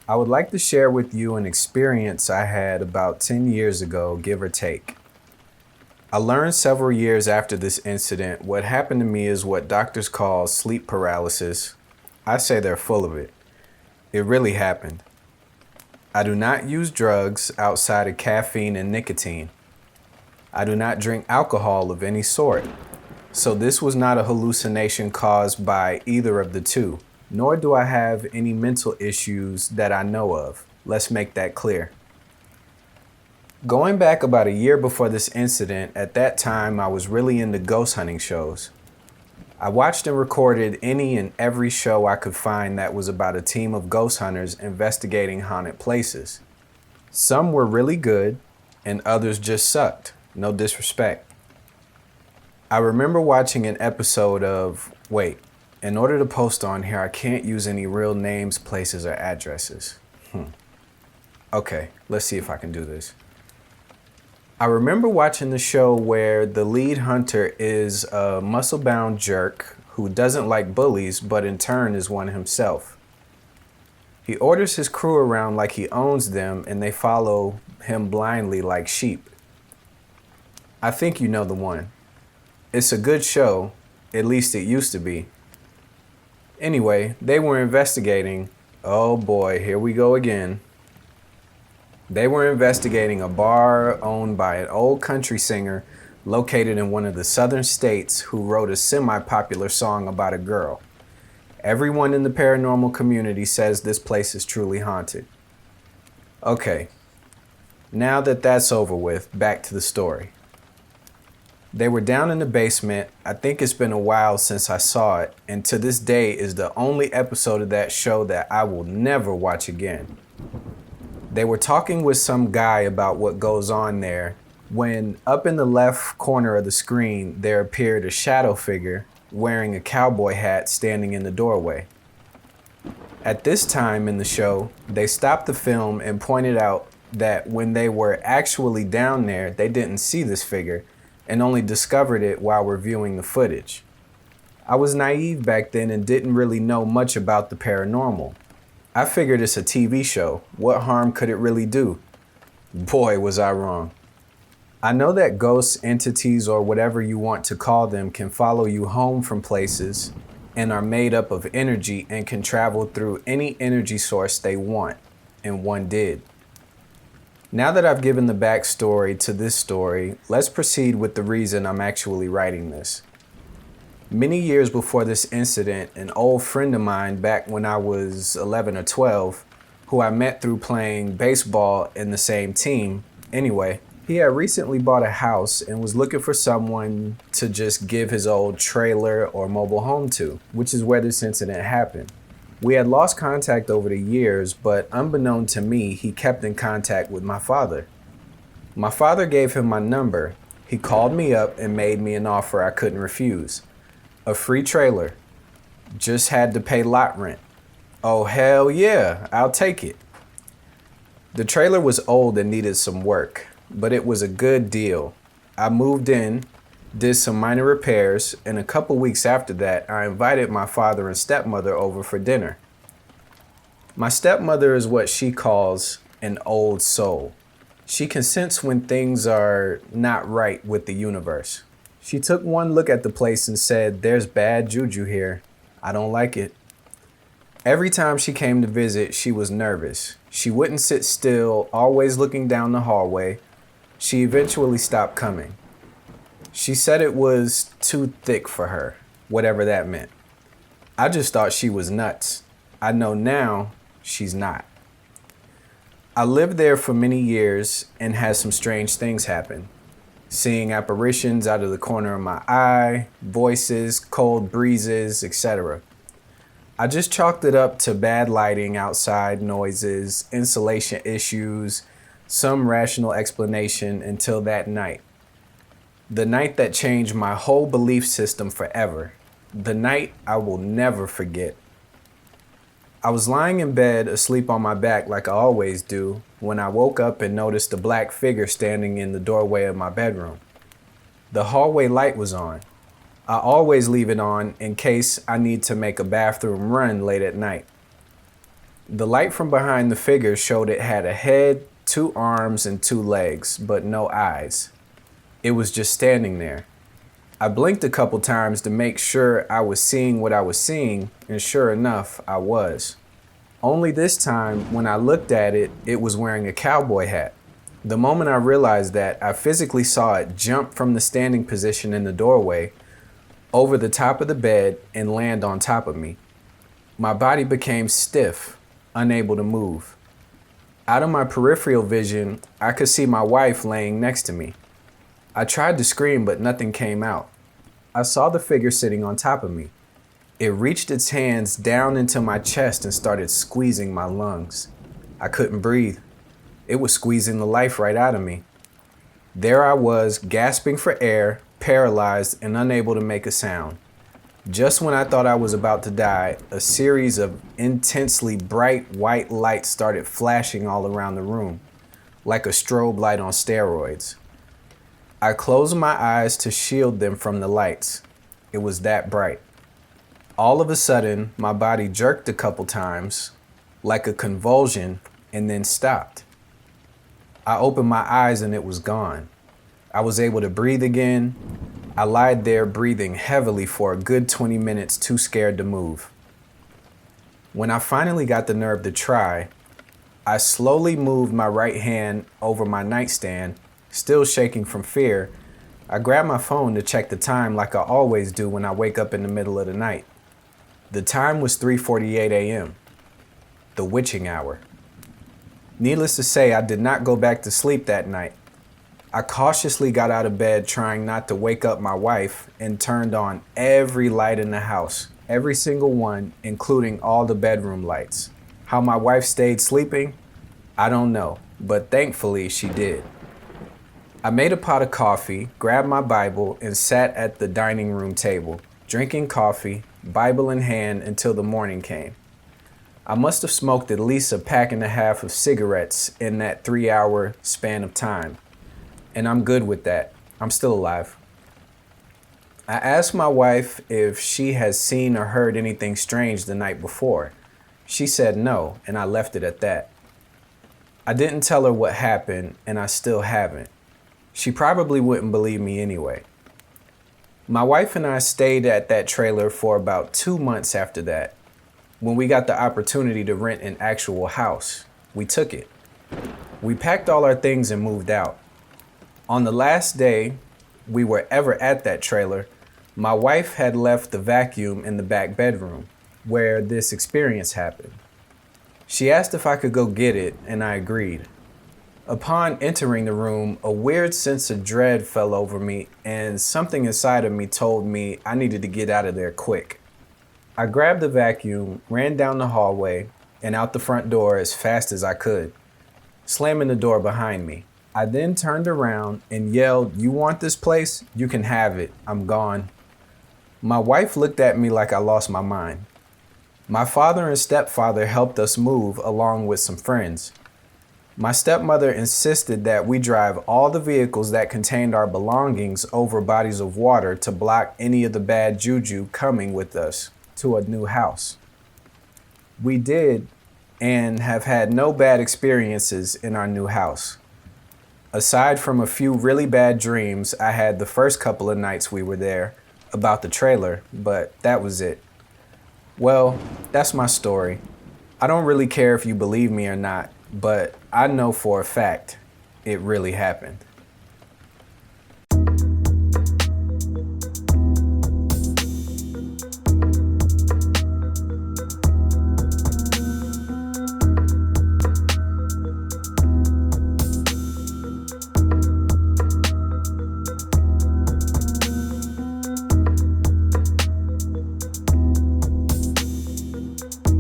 I would like to share with you an experience I had about 10 years ago, give or take. I learned several years after this incident what happened to me is what doctors call sleep paralysis. I say they're full of it. It really happened. I do not use drugs outside of caffeine and nicotine. I do not drink alcohol of any sort. So this was not a hallucination caused by either of the two, nor do I have any mental issues that I know of. Let's make that clear. Going back about a year before this incident, at that time I was really into ghost hunting shows. I watched and recorded any and every show I could find that was about a team of ghost hunters investigating haunted places. Some were really good, and others just sucked. No disrespect. I remember watching an episode of, in order to post on here, I can't use any real names, places, or addresses. Okay, let's see if I can do this. I remember watching the show where the lead hunter is a muscle-bound jerk who doesn't like bullies, but in turn is one himself. He orders his crew around like he owns them, and they follow him blindly like sheep. I think you know the one. It's a good show, at least it used to be. Anyway, they were investigating, oh boy, here we go again. They were investigating a bar owned by an old country singer located in one of the southern states who wrote a semi-popular song about a girl. Everyone in the paranormal community says this place is truly haunted. Okay, now that that's over with, back to the story. They were down in the basement. I think it's been a while since I saw it, and to this day is the only episode of that show that I will never watch again. They were talking with some guy about what goes on there when up in the left corner of the screen there appeared a shadow figure wearing a cowboy hat standing in the doorway. At this time in the show, they stopped the film and pointed out that when they were actually down there, they didn't see this figure and only discovered it while reviewing the footage. I was naive back then and didn't really know much about the paranormal. I figured it's a TV show. What harm could it really do? Boy, was I wrong. I know that ghosts, entities, or whatever you want to call them can follow you home from places and are made up of energy and can travel through any energy source they want, and one did. Now that I've given the backstory to this story, let's proceed with the reason I'm actually writing this. Many years before this incident, an old friend of mine back when I was 11 or 12, who I met through playing baseball in the same team, anyway, he had recently bought a house and was looking for someone to just give his old trailer or mobile home to, which is where this incident happened. We had lost contact over the years, but unbeknown to me, he kept in contact with my father. My father gave him my number. He called me up and made me an offer I couldn't refuse. A free trailer. Just had to pay lot rent. Oh, hell yeah, I'll take it. The trailer was old and needed some work, but it was a good deal. I moved in, did some minor repairs, and a couple weeks after that, I invited my father and stepmother over for dinner. My stepmother is what she calls an old soul. She can sense when things are not right with the universe. She took one look at the place and said, "There's bad juju here. I don't like it." Every time she came to visit, she was nervous. She wouldn't sit still, always looking down the hallway. She eventually stopped coming. She said it was too thick for her, whatever that meant. I just thought she was nuts. I know now she's not. I lived there for many years and had some strange things happen. Seeing apparitions out of the corner of my eye, voices, cold breezes, etc. I just chalked it up to bad lighting, outside noises, insulation issues, some rational explanation until that night. The night that changed my whole belief system forever. The night I will never forget. I was lying in bed, asleep on my back like I always do, when I woke up and noticed a black figure standing in the doorway of my bedroom. The hallway light was on. I always leave it on in case I need to make a bathroom run late at night. The light from behind the figure showed it had a head, 2 arms, and 2 legs, but no eyes. It was just standing there. I blinked a couple times to make sure I was seeing what I was seeing, and sure enough, I was. Only this time, when I looked at it, it was wearing a cowboy hat. The moment I realized that, I physically saw it jump from the standing position in the doorway over the top of the bed and land on top of me. My body became stiff, unable to move. Out of my peripheral vision, I could see my wife laying next to me. I tried to scream, but nothing came out. I saw the figure sitting on top of me. It reached its hands down into my chest and started squeezing my lungs. I couldn't breathe. It was squeezing the life right out of me. There I was, gasping for air, paralyzed and unable to make a sound. Just when I thought I was about to die, a series of intensely bright white lights started flashing all around the room, like a strobe light on steroids. I closed my eyes to shield them from the lights. It was that bright. All of a sudden, my body jerked a couple times, like a convulsion, and then stopped. I opened my eyes and it was gone. I was able to breathe again. I lied there breathing heavily for a good 20 minutes, too scared to move. When I finally got the nerve to try, I slowly moved my right hand over my nightstand, still shaking from fear. I grabbed my phone to check the time like I always do when I wake up in the middle of the night. The time was 3:48 a.m., the witching hour. Needless to say, I did not go back to sleep that night. I cautiously got out of bed, trying not to wake up my wife, and turned on every light in the house, every single one, including all the bedroom lights. How my wife stayed sleeping, I don't know, but thankfully she did. I made a pot of coffee, grabbed my Bible, and sat at the dining room table, drinking coffee, Bible in hand, until the morning came. I must have smoked at least a pack and a half of cigarettes in that 3-hour span of time. And I'm good with that. I'm still alive. I asked my wife if she has seen or heard anything strange the night before. She said no, and I left it at that. I didn't tell her what happened, and I still haven't. She probably wouldn't believe me anyway. My wife and I stayed at that trailer for about 2 months after that. When we got the opportunity to rent an actual house, we took it. We packed all our things and moved out. On the last day we were ever at that trailer, my wife had left the vacuum in the back bedroom where this experience happened. She asked if I could go get it, and I agreed. Upon entering the room, a weird sense of dread fell over me, and something inside of me told me I needed to get out of there quick. I grabbed the vacuum, ran down the hallway, and out the front door as fast as I could, slamming the door behind me. I then turned around and yelled, "You want this place? You can have it. I'm gone." My wife looked at me like I lost my mind. My father and stepfather helped us move along with some friends. My stepmother insisted that we drive all the vehicles that contained our belongings over bodies of water to block any of the bad juju coming with us to a new house. We did, and have had no bad experiences in our new house. Aside from a few really bad dreams I had the first couple of nights we were there about the trailer, but that was it. Well, that's my story. I don't really care if you believe me or not, but I know for a fact it really happened.